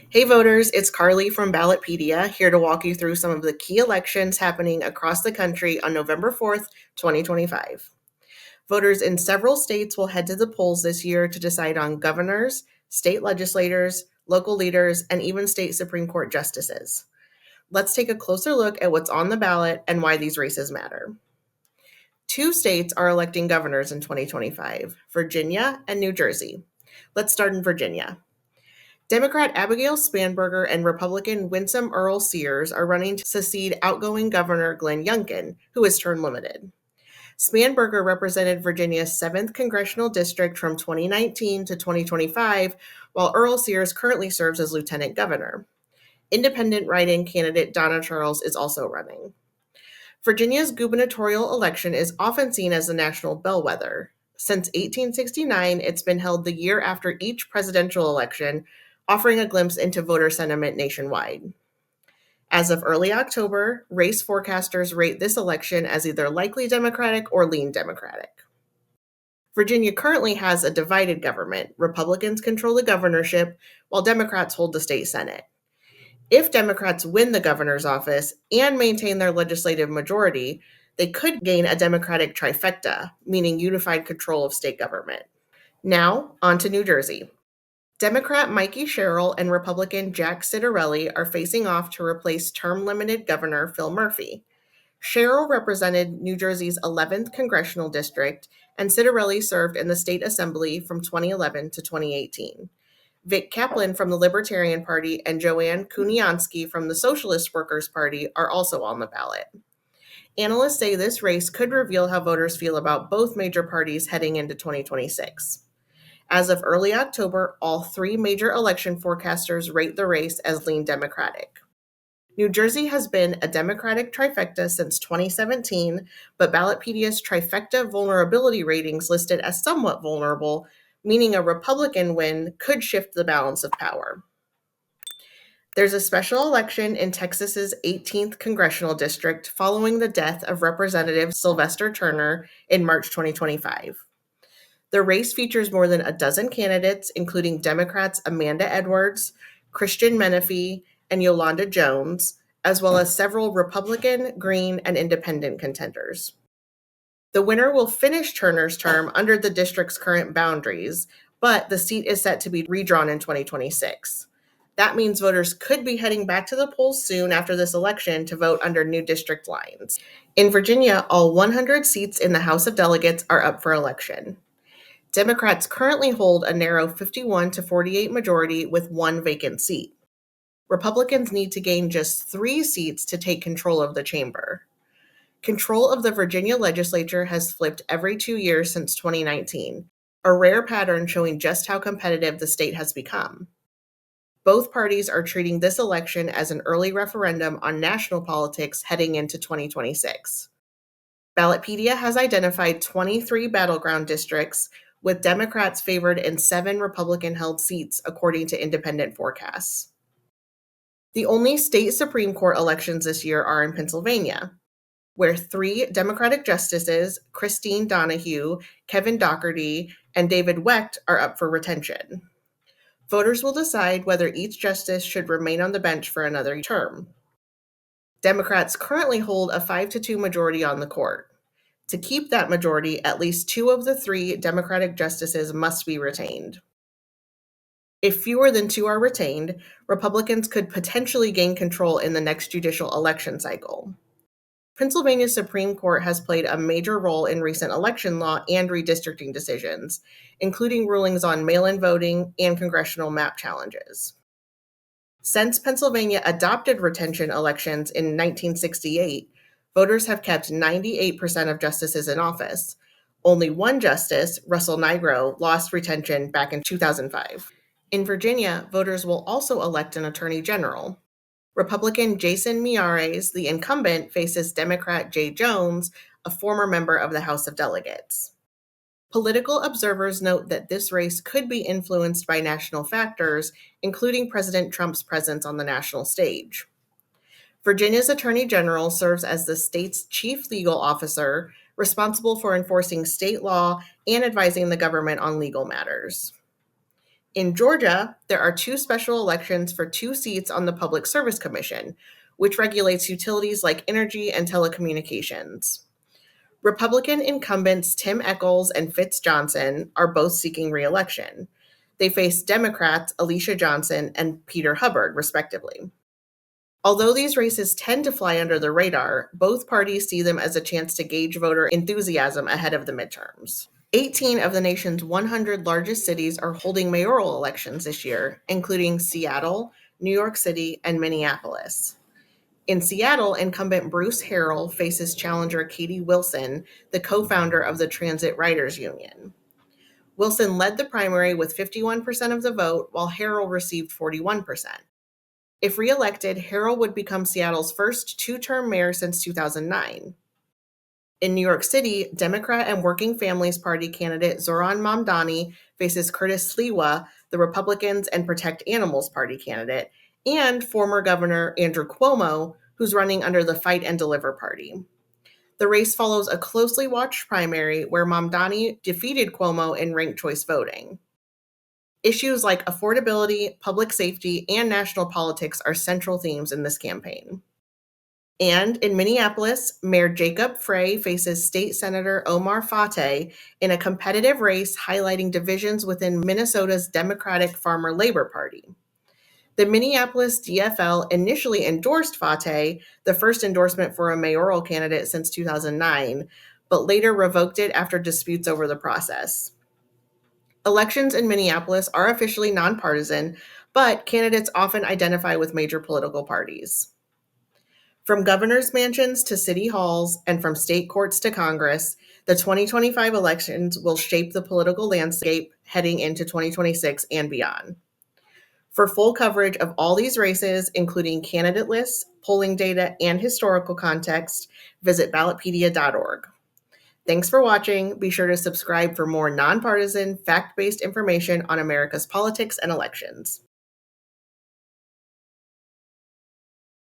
Hey voters, it's Carly from Ballotpedia here to walk you through some of the key elections happening across the country on November 4th, 2025. Voters in several states will head to the polls this year to decide on governors, state legislators, local leaders, and even state Supreme Court justices. Let's take a closer look at what's on the ballot and why these races matter. Two states are electing governors in 2025, Virginia and New Jersey. Let's start in Virginia. Democrat Abigail Spanberger and Republican Winsome Earl Sears are running to succeed outgoing Governor Glenn Youngkin, who is term limited. Spanberger represented Virginia's 7th congressional district from 2019 to 2025, while Earl Sears currently serves as lieutenant governor. Independent write-in candidate Donna Charles is also running. Virginia's gubernatorial election is often seen as the national bellwether. Since 1869, it's been held the year after each presidential election, offering a glimpse into voter sentiment nationwide. As of early October, race forecasters rate this election as either likely Democratic or lean Democratic. Virginia currently has a divided government. Republicans control the governorship, while Democrats hold the state Senate. If Democrats win the governor's office and maintain their legislative majority, they could gain a Democratic trifecta, meaning unified control of state government. Now, on to New Jersey. Democrat Mikey Sherrill and Republican Jack Citarelli are facing off to replace term-limited Governor Phil Murphy. Sherrill represented New Jersey's 11th congressional district, and Citarelli served in the state assembly from 2011 to 2018. Vic Kaplan from the Libertarian Party and Joanne Kuniansky from the Socialist Workers' Party are also on the ballot. Analysts say this race could reveal how voters feel about both major parties heading into 2026. As of early October, all three major election forecasters rate the race as lean Democratic. New Jersey has been a Democratic trifecta since 2017, but Ballotpedia's trifecta vulnerability ratings listed as somewhat vulnerable, meaning a Republican win could shift the balance of power. There's a special election in Texas's 18th congressional district following the death of Representative Sylvester Turner in March 2025. The race features more than a dozen candidates, including Democrats Amanda Edwards, Christian Menefee, and Yolanda Jones, as well as several Republican, Green, and Independent contenders. The winner will finish Turner's term under the district's current boundaries, but the seat is set to be redrawn in 2026. That means voters could be heading back to the polls soon after this election to vote under new district lines. In Virginia, all 100 seats in the House of Delegates are up for election. Democrats currently hold a narrow 51 to 48 majority with one vacant seat. Republicans need to gain just 3 seats to take control of the chamber. Control of the Virginia legislature has flipped every 2 years since 2019, a rare pattern showing just how competitive the state has become. Both parties are treating this election as an early referendum on national politics heading into 2026. Ballotpedia has identified 23 battleground districts, with Democrats favored in 7 Republican-held seats, according to independent forecasts. The only state Supreme Court elections this year are in Pennsylvania, where 3 Democratic justices, Christine Donahue, Kevin Dougherty, and David Wecht, are up for retention. Voters will decide whether each justice should remain on the bench for another term. Democrats currently hold a 5-2 majority on the court. To keep that majority, at least 2 of the 3 Democratic justices must be retained. If fewer than 2 are retained, Republicans could potentially gain control in the next judicial election cycle. Pennsylvania's Supreme Court has played a major role in recent election law and redistricting decisions, including rulings on mail-in voting and congressional map challenges. Since Pennsylvania adopted retention elections in 1968, voters have kept 98% of justices in office. Only one justice, Russell Nigro, lost retention back in 2005. In Virginia, voters will also elect an attorney general. Republican Jason Miyares, the incumbent, faces Democrat Jay Jones, a former member of the House of Delegates. Political observers note that this race could be influenced by national factors, including President Trump's presence on the national stage. Virginia's Attorney General serves as the state's chief legal officer, responsible for enforcing state law and advising the government on legal matters. In Georgia, there are 2 special elections for 2 seats on the Public Service Commission, which regulates utilities like energy and telecommunications. Republican incumbents Tim Echols and Fitz Johnson are both seeking re-election. They face Democrats Alicia Johnson and Peter Hubbard, respectively. Although these races tend to fly under the radar, both parties see them as a chance to gauge voter enthusiasm ahead of the midterms. 18 of the nation's 100 largest cities are holding mayoral elections this year, including Seattle, New York City, and Minneapolis. In Seattle, incumbent Bruce Harrell faces challenger Katie Wilson, the co-founder of the Transit Riders Union. Wilson led the primary with 51% of the vote, while Harrell received 41%. If re-elected, Harrell would become Seattle's first 2-term mayor since 2009. In New York City, Democrat and Working Families Party candidate Zohran Mamdani faces Curtis Sliwa, the Republicans and Protect Animals Party candidate, and former Governor Andrew Cuomo, who's running under the Fight and Deliver Party. The race follows a closely watched primary where Mamdani defeated Cuomo in ranked choice voting. Issues like affordability, public safety, and national politics are central themes in this campaign. And in Minneapolis, Mayor Jacob Frey faces State Senator Omar Fateh in a competitive race highlighting divisions within Minnesota's Democratic Farmer Labor Party. The Minneapolis DFL initially endorsed Fateh, the first endorsement for a mayoral candidate since 2009, but later revoked it after disputes over the process. Elections in Minneapolis are officially nonpartisan, but candidates often identify with major political parties. From governor's mansions to city halls and from state courts to Congress, the 2025 elections will shape the political landscape heading into 2026 and beyond. For full coverage of all these races, including candidate lists, polling data, and historical context, visit ballotpedia.org. Thanks for watching. Be sure to subscribe for more nonpartisan, fact-based information on America's politics and elections.